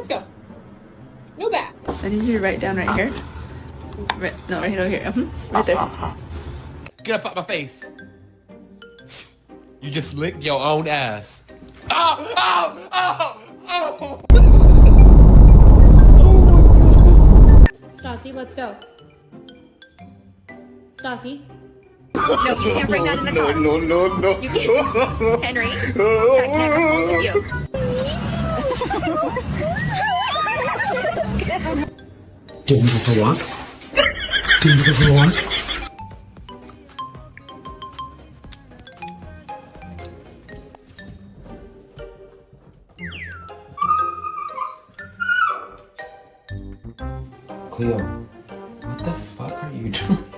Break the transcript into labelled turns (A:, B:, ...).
A: Let's go. No back.
B: I need you to write down right here. Right, no, right over here. Right there.
C: Get up out my face. You just licked your own ass. Oh! Oh! Oh! Oh!
A: Stassi, let's go. Stassi.
D: No, you can't bring that in the car.
C: No.
D: You can't. Henry, that camera won't with you.
E: Do you want to go for a walk? Do you want to go for a walk? Cleo, what the fuck are you doing?